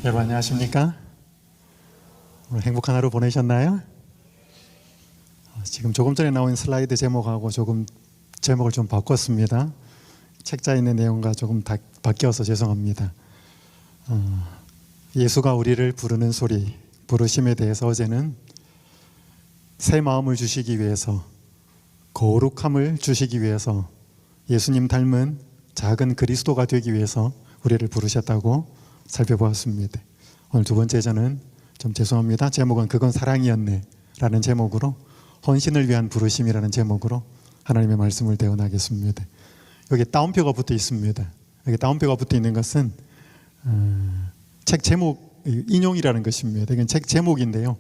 여러분 안녕하십니까? 오늘 행복한 하루 보내셨나요? 지금 조금 전에 나온 슬라이드 제목하고 조금 제목을 좀 바꿨습니다. 책자에 있는 내용과 조금 바뀌어서 죄송합니다. 예수가 우리를 부르는 소리, 부르심에 대해서 어제는 새 마음을 주시기 위해서, 거룩함을 주시기 위해서, 예수님 닮은 작은 그리스도가 되기 위해서 우리를 부르셨다고 살펴보았습니다. 오늘 두 번째 저는 좀 죄송합니다. 제목은 그건 사랑이었네 라는 제목으로, 헌신을 위한 부르심이라는 제목으로 하나님의 말씀을 대언하겠습니다. 여기 따옴표가 붙어 있습니다. 여기 따옴표가 붙어 있는 것은 책 제목 인용이라는 것입니다. 이건 책 제목인데요,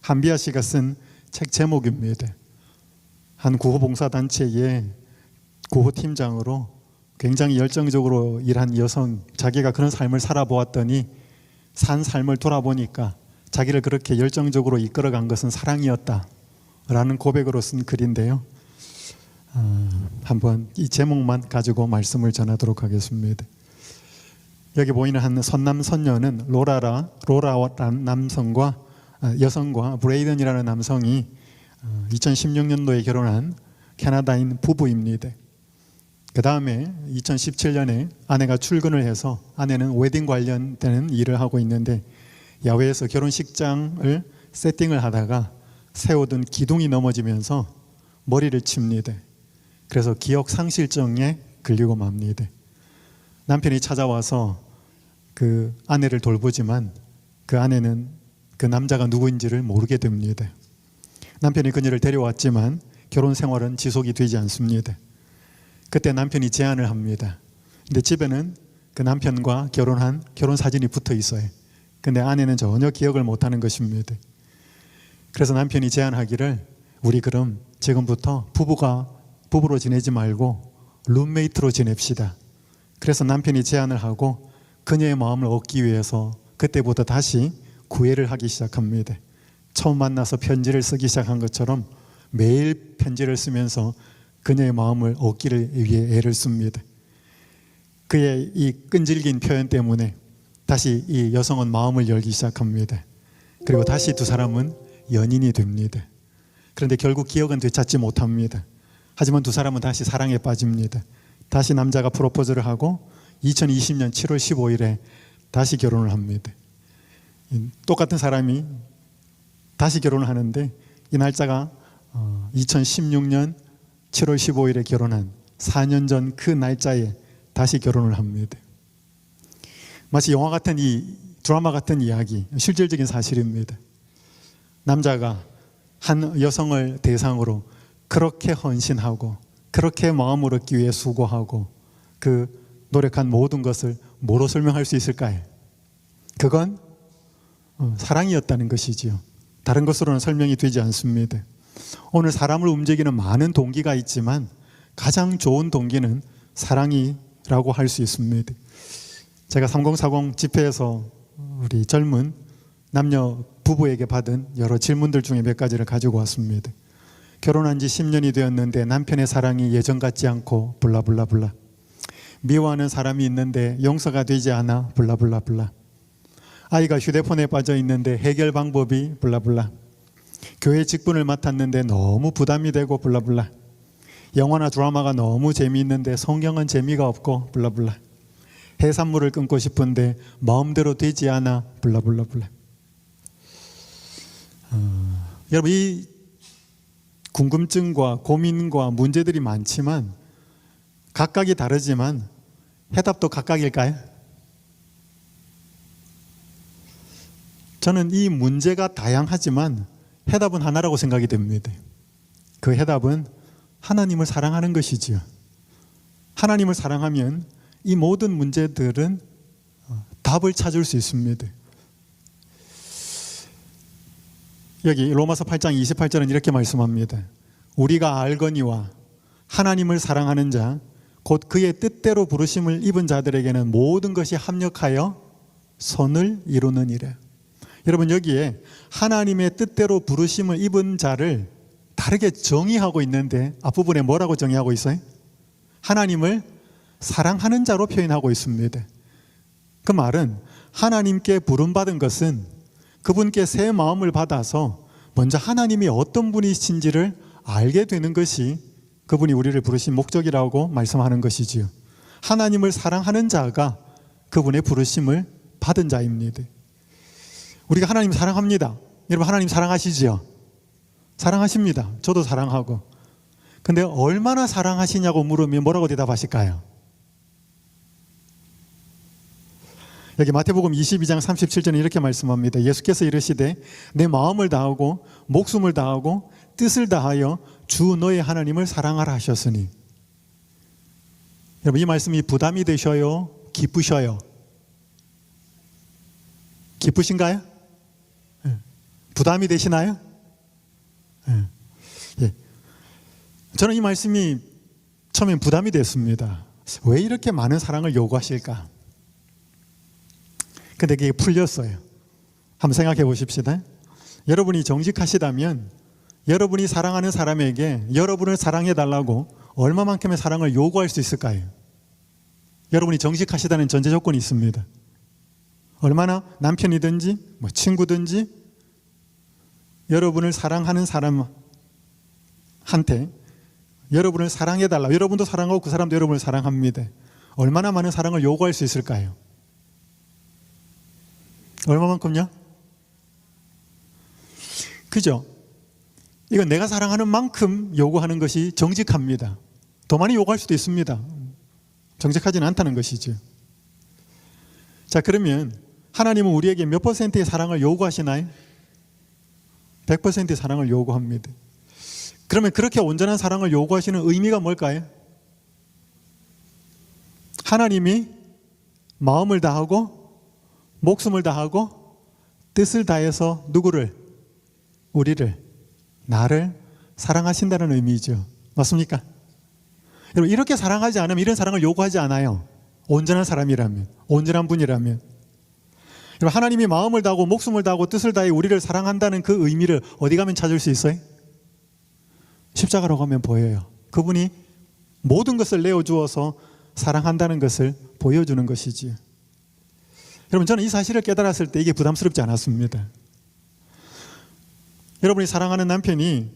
한비아 씨가 쓴 책 제목입니다. 한 구호봉사단체의 구호팀장으로 굉장히 열정적으로 일한 여성, 자기가 그런 삶을 살아보았더니 산 삶을 돌아보니까 자기를 그렇게 열정적으로 이끌어간 것은 사랑이었다 라는 고백으로 쓴 글인데요, 한번 이 제목만 가지고 말씀을 전하도록 하겠습니다. 여기 보이는 한 선남 선녀는 로라라는 여성과 브레이든이라는 남성이 2016년도에 결혼한 캐나다인 부부입니다. 그 다음에 2017년에 아내가 출근을 해서, 아내는 웨딩 관련되는 일을 하고 있는데 야외에서 결혼식장을 세팅을 하다가 세우던 기둥이 넘어지면서 머리를 칩니다. 그래서 기억상실증에 걸리고 맙니다. 남편이 찾아와서 그 아내를 돌보지만 그 아내는 그 남자가 누구인지를 모르게 됩니다. 남편이 그녀를 데려왔지만 결혼 생활은 지속이 되지 않습니다. 그때 남편이 제안을 합니다. 근데 집에는 그 남편과 결혼한 결혼 사진이 붙어 있어요. 근데 아내는 전혀 기억을 못하는 것입니다. 그래서 남편이 제안하기를, 우리 그럼 지금부터 부부로 지내지 말고 룸메이트로 지냅시다. 그래서 남편이 제안을 하고 그녀의 마음을 얻기 위해서 그때부터 다시 구애를 하기 시작합니다. 처음 만나서 편지를 쓰기 시작한 것처럼 매일 편지를 쓰면서 그녀의 마음을 얻기를 위해 애를 씁니다. 그의 이 끈질긴 표현 때문에 다시 이 여성은 마음을 열기 시작합니다. 그리고 다시 두 사람은 연인이 됩니다. 그런데 결국 기억은 되찾지 못합니다. 하지만 두 사람은 다시 사랑에 빠집니다. 다시 남자가 프로포즈를 하고 2020년 7월 15일에 다시 결혼을 합니다. 똑같은 사람이 다시 결혼을 하는데 이 날짜가 2016년 7월 15일에 결혼한 4년 전 그 날짜에 다시 결혼을 합니다. 마치 영화 같은 드라마 같은 이야기, 실질적인 사실입니다. 남자가 한 여성을 대상으로 그렇게 헌신하고 그렇게 마음을 얻기 위해 수고하고 그 노력한 모든 것을 뭐로 설명할 수 있을까요? 그건 사랑이었다는 것이지요. 다른 것으로는 설명이 되지 않습니다. 오늘 사람을 움직이는 많은 동기가 있지만 가장 좋은 동기는 사랑이라고 할 수 있습니다. 제가 3040 집회에서 우리 젊은 남녀 부부에게 받은 여러 질문들 중에 몇 가지를 가지고 왔습니다. 결혼한 지 10년이 되었는데 남편의 사랑이 예전 같지 않고 블라블라블라. 미워하는 사람이 있는데 용서가 되지 않아 블라블라블라. 아이가 휴대폰에 빠져 있는데 해결 방법이 블라블라. 교회 직분을 맡았는데 너무 부담이 되고 블라블라. 영화나 드라마가 너무 재미있는데 성경은 재미가 없고 블라블라. 해산물을 끊고 싶은데 마음대로 되지 않아 블라블라블라. 여러분, 이 궁금증과 고민과 문제들이 많지만 각각이 다르지만 해답도 각각일까요? 저는 이 문제가 다양하지만 해답은 하나라고 생각이 됩니다. 그 해답은 하나님을 사랑하는 것이지요. 하나님을 사랑하면 이 모든 문제들은 답을 찾을 수 있습니다. 여기 로마서 8장 28절은 이렇게 말씀합니다. 우리가 알거니와 하나님을 사랑하는 자, 곧 그의 뜻대로 부르심을 입은 자들에게는 모든 것이 합력하여 선을 이루느니라. 여러분, 여기에 하나님의 뜻대로 부르심을 입은 자를 다르게 정의하고 있는데 앞부분에 뭐라고 정의하고 있어요? 하나님을 사랑하는 자로 표현하고 있습니다. 그 말은 하나님께 부름받은 것은 그분께 새 마음을 받아서 먼저 하나님이 어떤 분이신지를 알게 되는 것이 그분이 우리를 부르신 목적이라고 말씀하는 것이지요. 하나님을 사랑하는 자가 그분의 부르심을 받은 자입니다. 우리가 하나님 사랑합니다. 여러분 하나님 사랑하시지요? 사랑하십니다. 저도 사랑하고. 근데 얼마나 사랑하시냐고 물으면 뭐라고 대답하실까요? 여기 마태복음 22장 37절에 이렇게 말씀합니다. 예수께서 이르시되 내 마음을 다하고 목숨을 다하고 뜻을 다하여 주 너의 하나님을 사랑하라 하셨으니. 여러분 이 말씀이 부담이 되셔요? 기쁘셔요? 기쁘신가요? 부담이 되시나요? 예. 저는 이 말씀이 처음엔 부담이 됐습니다. 왜 이렇게 많은 사랑을 요구하실까? 근데 그게 풀렸어요. 한번 생각해 보십시다. 여러분이 정직하시다면 여러분이 사랑하는 사람에게 여러분을 사랑해 달라고 얼마만큼의 사랑을 요구할 수 있을까요? 여러분이 정직하시다는 전제 조건이 있습니다. 얼마나 남편이든지 친구든지 여러분을 사랑하는 사람한테 여러분을 사랑해 달라. 여러분도 사랑하고 그 사람도 여러분을 사랑합니다. 얼마나 많은 사랑을 요구할 수 있을까요? 얼마만큼요? 그죠? 이건 내가 사랑하는 만큼 요구하는 것이 정직합니다. 더 많이 요구할 수도 있습니다. 정직하지는 않다는 것이죠. 자, 그러면 하나님은 우리에게 몇 퍼센트의 사랑을 요구하시나요? 100%의 사랑을 요구합니다. 그러면 그렇게 온전한 사랑을 요구하시는 의미가 뭘까요? 하나님이 마음을 다하고 목숨을 다하고 뜻을 다해서 누구를? 우리를, 나를 사랑하신다는 의미죠. 맞습니까? 여러분 이렇게 사랑하지 않으면 이런 사랑을 요구하지 않아요. 온전한 사람이라면, 온전한 분이라면. 여러분 하나님이 마음을 다하고 목숨을 다하고 뜻을 다해 우리를 사랑한다는 그 의미를 어디 가면 찾을 수 있어요? 십자가로 가면 보여요. 그분이 모든 것을 내어주어서 사랑한다는 것을 보여주는 것이지요. 여러분 저는 이 사실을 깨달았을 때 이게 부담스럽지 않았습니다. 여러분이 사랑하는 남편이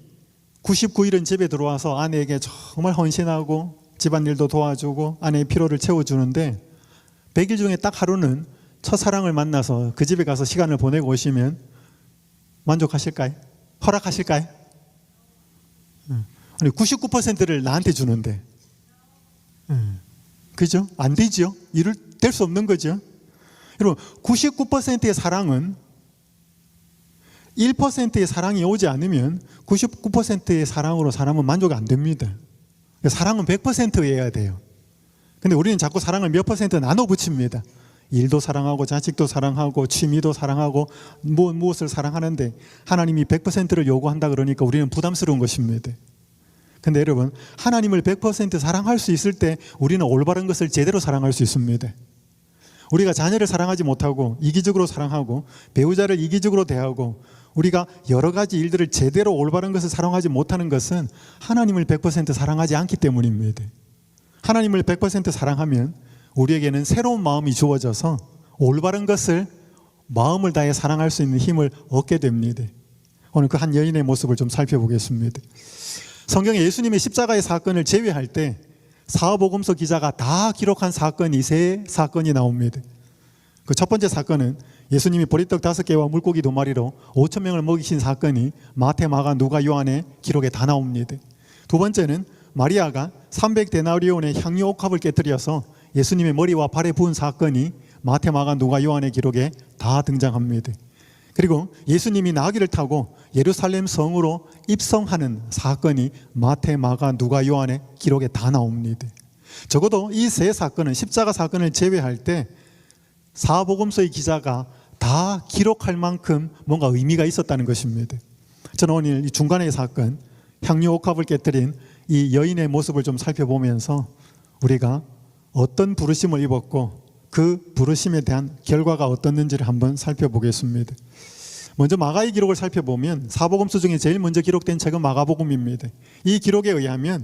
99일은 집에 들어와서 아내에게 정말 헌신하고 집안일도 도와주고 아내의 피로를 채워주는데 100일 중에 딱 하루는 첫사랑을 만나서 그 집에 가서 시간을 보내고 오시면 만족하실까요? 허락하실까요? 아니 99%를 나한테 주는데 그죠? 안 되죠? 이럴 될 수 없는 거죠. 여러분 99%의 사랑은 1%의 사랑이 오지 않으면 99%의 사랑으로 사람은 만족이 안 됩니다. 사랑은 100%여야 돼요. 근데 우리는 자꾸 사랑을 몇 퍼센트 나눠 붙입니다. 일도 사랑하고 자식도 사랑하고 취미도 사랑하고 무엇을 사랑하는데 하나님이 100%를 요구한다 그러니까 우리는 부담스러운 것입니다. 근데 여러분 하나님을 100% 사랑할 수 있을 때 우리는 올바른 것을 제대로 사랑할 수 있습니다. 우리가 자녀를 사랑하지 못하고 이기적으로 사랑하고 배우자를 이기적으로 대하고 우리가 여러 가지 일들을 제대로 올바른 것을 사랑하지 못하는 것은 하나님을 100% 사랑하지 않기 때문입니다. 하나님을 100% 사랑하면 우리에게는 새로운 마음이 주어져서 올바른 것을 마음을 다해 사랑할 수 있는 힘을 얻게 됩니다. 오늘 그 한 여인의 모습을 좀 살펴보겠습니다. 성경에 예수님의 십자가의 사건을 제외할 때 사복음서 기자가 다 기록한 사건이 세 사건이 나옵니다. 그 첫 번째 사건은 예수님이 보리떡 5개와 물고기 2마리로 5,000명을 먹이신 사건이 마태, 마가, 누가, 요한의 기록에 다 나옵니다. 두 번째는 마리아가 300데나리온의 향유 옥합을 깨뜨려서 예수님의 머리와 발에 부은 사건이 마태, 마가, 누가, 요한의 기록에 다 등장합니다. 그리고 예수님이 나귀를 타고 예루살렘 성으로 입성하는 사건이 마태, 마가, 누가, 요한의 기록에 다 나옵니다. 적어도 이 세 사건은 십자가 사건을 제외할 때 사복음서의 기자가 다 기록할 만큼 뭔가 의미가 있었다는 것입니다. 저는 오늘 이 중간의 사건, 향유 옥합을 깨뜨린 이 여인의 모습을 좀 살펴보면서 우리가 어떤 부르심을 입었고 그 부르심에 대한 결과가 어떻는지를 한번 살펴보겠습니다. 먼저 마가의 기록을 살펴보면 사복음서 중에 제일 먼저 기록된 책은 마가복음입니다. 이 기록에 의하면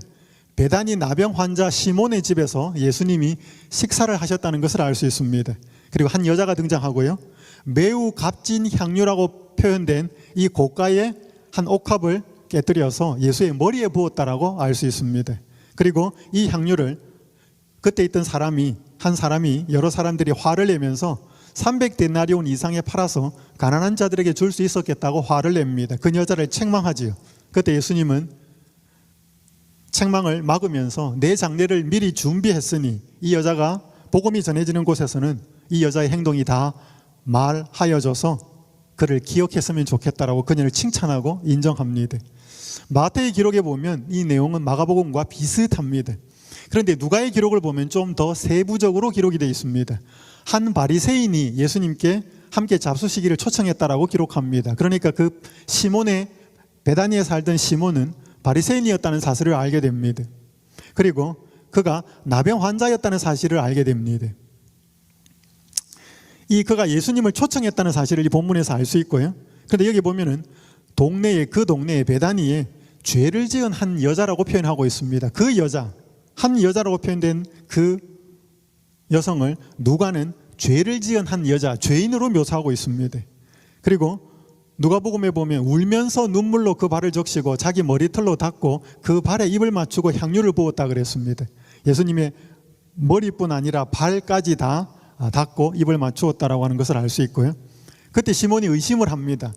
베다니 나병 환자 시몬의 집에서 예수님이 식사를 하셨다는 것을 알 수 있습니다. 그리고 한 여자가 등장하고요. 매우 값진 향유라고 표현된 이 고가의 한 옥합을 깨뜨려서 예수의 머리에 부었다라고 알 수 있습니다. 그리고 이 향유를 그때 있던 한 사람이 여러 사람들이 화를 내면서 300데나리온 이상에 팔아서 가난한 자들에게 줄 수 있었겠다고 화를 냅니다. 그 여자를 책망하지요. 그때 예수님은 책망을 막으면서 내 장례를 미리 준비했으니 이 여자가 복음이 전해지는 곳에서는 이 여자의 행동이 다 말하여져서 그를 기억했으면 좋겠다라고 그녀를 칭찬하고 인정합니다. 마태의 기록에 보면 이 내용은 마가복음과 비슷합니다. 그런데 누가의 기록을 보면 좀 더 세부적으로 기록이 되어 있습니다. 한 바리새인이 예수님께 함께 잡수시기를 초청했다라고 기록합니다. 그러니까 그 시몬의 베다니에 살던 시몬은 바리새인이었다는 사실을 알게 됩니다. 그리고 그가 나병 환자였다는 사실을 알게 됩니다. 그가 예수님을 초청했다는 사실을 이 본문에서 알 수 있고요. 그런데 여기 보면은 그 동네에 베다니에 죄를 지은 한 여자라고 표현하고 있습니다. 그 여자, 한 여자라고 표현된 그 여성을 누가는 죄를 지은 한 여자, 죄인으로 묘사하고 있습니다. 그리고 누가복음에 보면 울면서 눈물로 그 발을 적시고 자기 머리털로 닦고 그 발에 입을 맞추고 향유를 부었다 그랬습니다. 예수님의 머리뿐 아니라 발까지 다 닦고 입을 맞추었다라고 하는 것을 알 수 있고요. 그때 시몬이 의심을 합니다.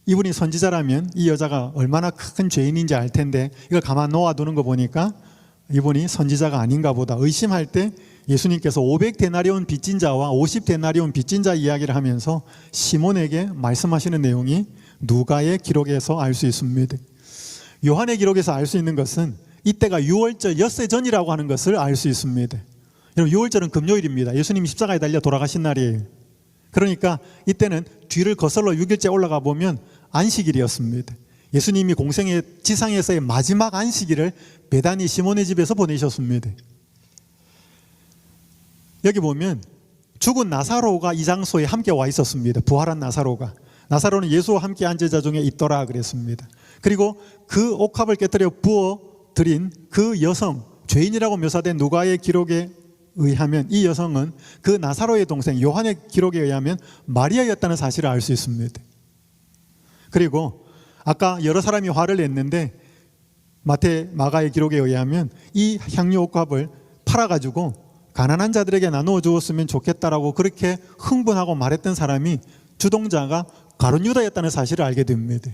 이분이 선지자라면 이 여자가 얼마나 큰 죄인인지 알 텐데 이걸 가만 놓아두는 거 보니까 이분이 선지자가 아닌가 보다 의심할 때 예수님께서 500데나리온 빚진 자와 50데나리온 빚진 자 이야기를 하면서 시몬에게 말씀하시는 내용이 누가의 기록에서 알 수 있습니다. 요한의 기록에서 알 수 있는 것은 이때가 유월절 엿새 전이라고 하는 것을 알 수 있습니다. 여러분, 유월절은 금요일입니다. 예수님이 십자가에 달려 돌아가신 날이에요. 그러니까 이때는 뒤를 거슬러 6일째 올라가 보면 안식일이었습니다. 예수님이 공생의 지상에서의 마지막 안식일을 베다니 시몬의 집에서 보내셨습니다. 여기 보면 죽은 나사로가 이 장소에 함께 와 있었습니다. 부활한 나사로가. 나사로는 예수와 함께 앉은 자 중에 있더라 그랬습니다. 그리고 그 옥합을 깨뜨려 부어드린 그 여성, 죄인이라고 묘사된 누가의 기록에 의하면 이 여성은 그 나사로의 동생 요한의 기록에 의하면 마리아였다는 사실을 알 수 있습니다. 그리고 아까 여러 사람이 화를 냈는데 마가의 기록에 의하면 이 향유 옥합을 팔아가지고 가난한 자들에게 나누어 주었으면 좋겠다라고 그렇게 흥분하고 말했던 사람이 주동자가 가룟 유다였다는 사실을 알게 됩니다.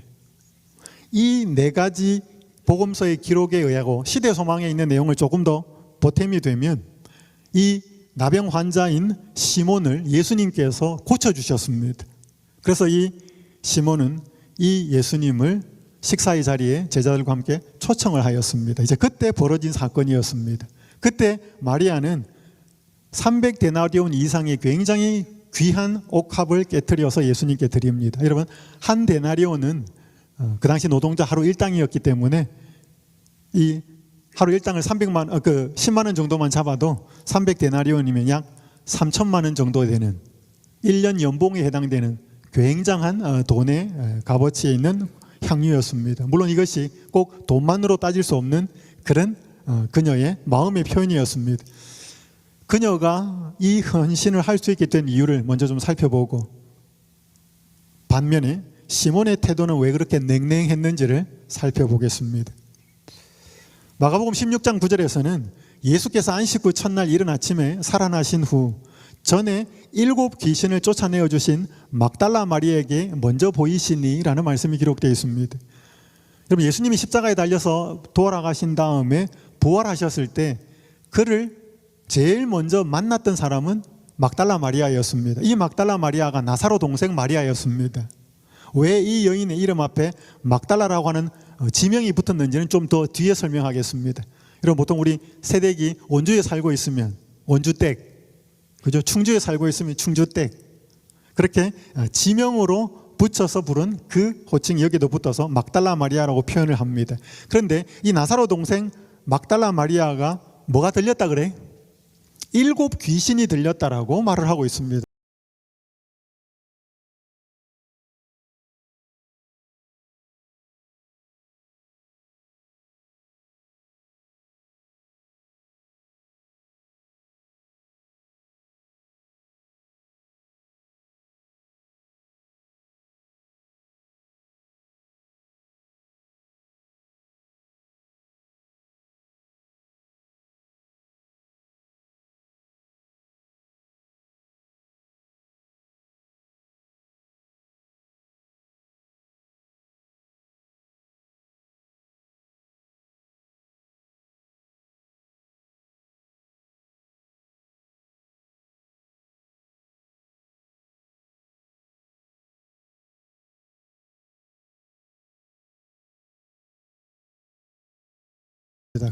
이 네 가지 복음서의 기록에 의하고 시대 소망에 있는 내용을 조금 더 보탬이 되면 이 나병 환자인 시몬을 예수님께서 고쳐주셨습니다. 그래서 이 시몬은 이 예수님을 식사의 자리에 제자들과 함께 초청을 하였습니다. 이제 그때 벌어진 사건이었습니다. 그때 마리아는 300데나리온 이상의 굉장히 귀한 옥합을 깨뜨려서 예수님께 드립니다. 여러분, 한 데나리온은 그 당시 노동자 하루 일당이었기 때문에 이 하루 일당을 10만 원 정도만 잡아도 300데나리온이면 약 3천만 원 정도 되는 1년 연봉에 해당되는 굉장한 돈의 값어치에 있는 향유였습니다. 물론 이것이 꼭 돈만으로 따질 수 없는 그런 그녀의 마음의 표현이었습니다. 그녀가 이 헌신을 할 수 있게 된 이유를 먼저 좀 살펴보고 반면에 시몬의 태도는 왜 그렇게 냉랭했는지를 살펴보겠습니다. 마가복음 16장 9절에서는 예수께서 안식 후 첫날 이른 아침에 살아나신 후 전에 7 귀신을 쫓아내어 주신 막달라 마리아에게 먼저 보이시니 라는 말씀이 기록되어 있습니다. 여러분, 예수님이 십자가에 달려서 돌아가신 다음에 부활하셨을 때 그를 제일 먼저 만났던 사람은 막달라 마리아였습니다. 이 막달라 마리아가 나사로 동생 마리아였습니다. 왜 이 여인의 이름 앞에 막달라라고 하는 지명이 붙었는지는 좀 더 뒤에 설명하겠습니다. 여러분, 보통 우리 세댁이 원주에 살고 있으면 원주댁, 그죠? 충주에 살고 있으면 충주댁, 그렇게 지명으로 붙여서 부른 그 호칭이 여기도 붙어서 막달라 마리아라고 표현을 합니다. 그런데 이 나사로 동생 막달라 마리아가 뭐가 들렸다 그래? 7 귀신이 들렸다라고 말을 하고 있습니다.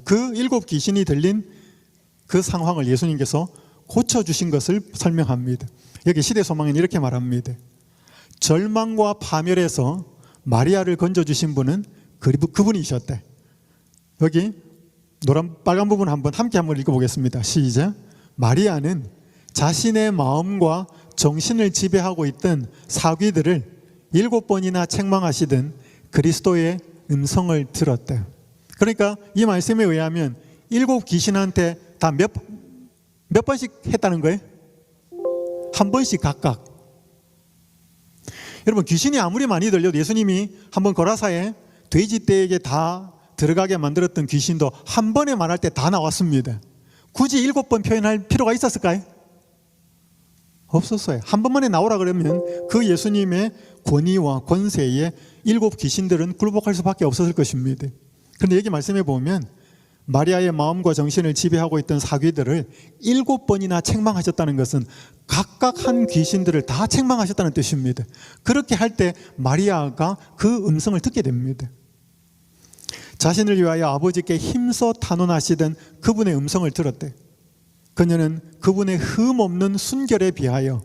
그 7 귀신이 들린 그 상황을 예수님께서 고쳐주신 것을 설명합니다. 여기 시대소망은 이렇게 말합니다. 절망과 파멸에서 마리아를 건져주신 분은 그분이셨대. 여기 빨간 부분 함께 한번 읽어보겠습니다. 시작. 마리아는 자신의 마음과 정신을 지배하고 있던 사귀들을 7번이나 책망하시던 그리스도의 음성을 들었대. 그러니까 이 말씀에 의하면 7 귀신한테 다 몇 번씩 했다는 거예요? 한 번씩 각각. 여러분, 귀신이 아무리 많이 들려도 예수님이 한번 거라사에 돼지떼에게 다 들어가게 만들었던 귀신도 한 번에 말할 때 다 나왔습니다. 굳이 7번 표현할 필요가 있었을까요? 없었어요. 한 번만에 나오라 그러면 그 예수님의 권위와 권세에 7 귀신들은 굴복할 수밖에 없었을 것입니다. 그런데 여기 말씀해 보면 마리아의 마음과 정신을 지배하고 있던 사귀들을 7번이나 책망하셨다는 것은 각각 한 귀신들을 다 책망하셨다는 뜻입니다. 그렇게 할 때 마리아가 그 음성을 듣게 됩니다. 자신을 위하여 아버지께 힘써 탄원하시던 그분의 음성을 들었대. 그녀는 그분의 흠없는 순결에 비하여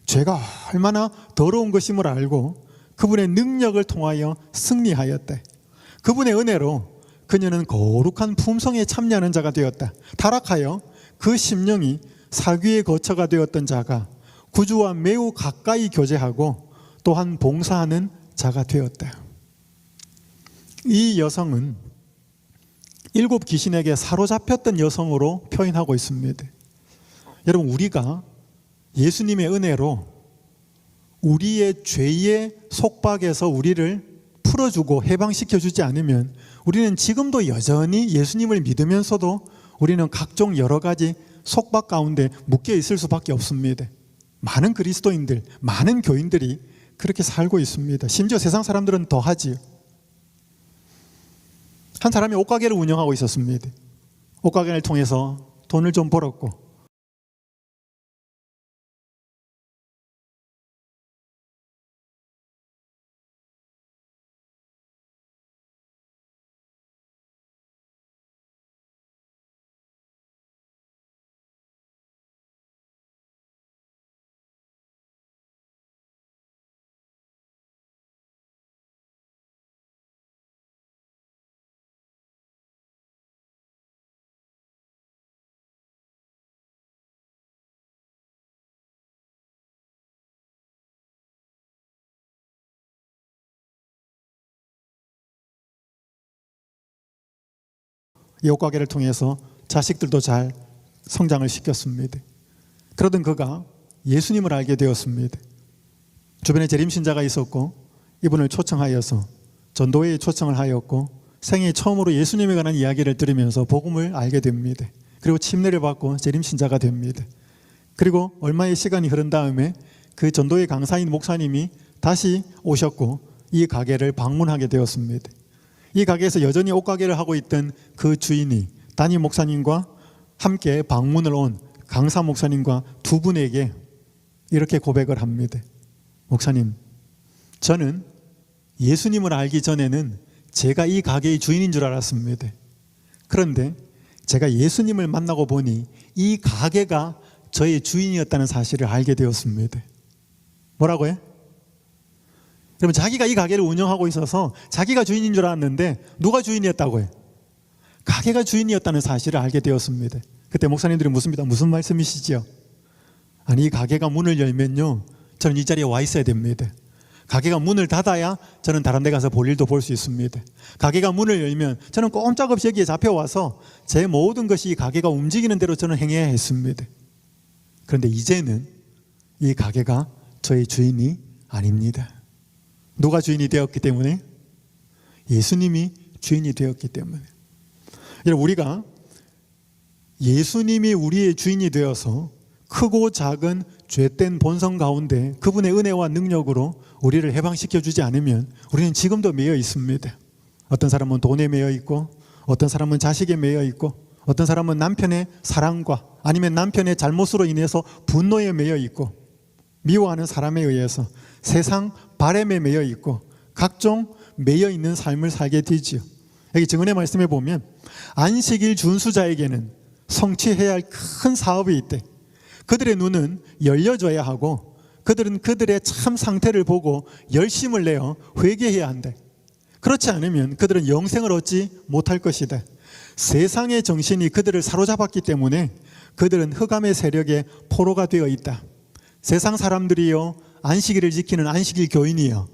죄가 얼마나 더러운 것임을 알고 그분의 능력을 통하여 승리하였대. 그분의 은혜로 그녀는 거룩한 품성에 참여하는 자가 되었다. 타락하여 그 심령이 사귀의 거처가 되었던 자가 구주와 매우 가까이 교제하고 또한 봉사하는 자가 되었다. 이 여성은 7 귀신에게 사로잡혔던 여성으로 표현하고 있습니다. 여러분, 우리가 예수님의 은혜로 우리의 죄의 속박에서 우리를 풀어주고 해방시켜주지 않으면 우리는 지금도 여전히 예수님을 믿으면서도 우리는 각종 여러 가지 속박 가운데 묶여 있을 수밖에 없습니다. 많은 그리스도인들, 많은 교인들이 그렇게 살고 있습니다. 심지어 세상 사람들은 더하지요. 한 사람이 옷가게를 운영하고 있었습니다. 옷가게를 통해서 돈을 좀 벌었고 이 옷가게를 통해서 자식들도 잘 성장을 시켰습니다. 그러던 그가 예수님을 알게 되었습니다. 주변에 재림신자가 있었고 이분을 초청하여서 전도회에 초청을 하였고 생애 처음으로 예수님에 관한 이야기를 들으면서 복음을 알게 됩니다. 그리고 침례를 받고 재림신자가 됩니다. 그리고 얼마의 시간이 흐른 다음에 그 전도회 강사인 목사님이 다시 오셨고 이 가게를 방문하게 되었습니다. 이 가게에서 여전히 옷가게를 하고 있던 그 주인이 담임 목사님과 함께 방문을 온 강사 목사님과 두 분에게 이렇게 고백을 합니다. 목사님, 저는 예수님을 알기 전에는 제가 이 가게의 주인인 줄 알았습니다. 그런데 제가 예수님을 만나고 보니 이 가게가 저의 주인이었다는 사실을 알게 되었습니다. 뭐라고요? 여러분, 자기가 이 가게를 운영하고 있어서 자기가 주인인 줄 알았는데 누가 주인이었다고 해요? 가게가 주인이었다는 사실을 알게 되었습니다. 그때 목사님들이 묻습니다. 무슨 말씀이시지요? 아니, 이 가게가 문을 열면요, 저는 이 자리에 와 있어야 됩니다. 가게가 문을 닫아야 저는 다른 데 가서 볼 일도 볼 수 있습니다. 가게가 문을 열면 저는 꼼짝없이 여기에 잡혀와서 제 모든 것이 이 가게가 움직이는 대로 저는 행해야 했습니다. 그런데 이제는 이 가게가 저의 주인이 아닙니다. 누가 주인이 되었기 때문에? 예수님이 주인이 되었기 때문에. 여러분, 우리가 예수님이 우리의 주인이 되어서 크고 작은 죄된 본성 가운데 그분의 은혜와 능력으로 우리를 해방시켜 주지 않으면 우리는 지금도 매여 있습니다. 어떤 사람은 돈에 매여 있고, 어떤 사람은 자식에 매여 있고, 어떤 사람은 남편의 사랑과 아니면 남편의 잘못으로 인해서 분노에 매여 있고, 미워하는 사람에 의해서 세상 바람에 매여 있고 각종 매여 있는 삶을 살게 되지요. 여기 증언의 말씀에 보면 안식일 준수자에게는 성취해야 할 큰 사업이 있대. 그들의 눈은 열려줘야 하고 그들은 그들의 참 상태를 보고 열심을 내어 회개해야 한대. 그렇지 않으면 그들은 영생을 얻지 못할 것이다. 세상의 정신이 그들을 사로잡았기 때문에 그들은 흑암의 세력에 포로가 되어 있다. 세상 사람들이요, 안식일을 지키는 안식일 교인이요.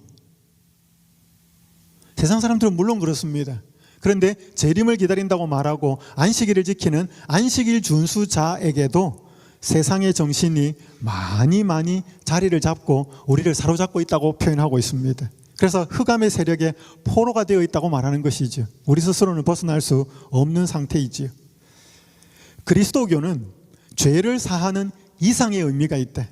세상 사람들은 물론 그렇습니다. 그런데 재림을 기다린다고 말하고 안식일을 지키는 안식일 준수자에게도 세상의 정신이 많이 자리를 잡고 우리를 사로잡고 있다고 표현하고 있습니다. 그래서 흑암의 세력에 포로가 되어 있다고 말하는 것이죠. 우리 스스로는 벗어날 수 없는 상태이지요. 그리스도교는 죄를 사하는 이상의 의미가 있다.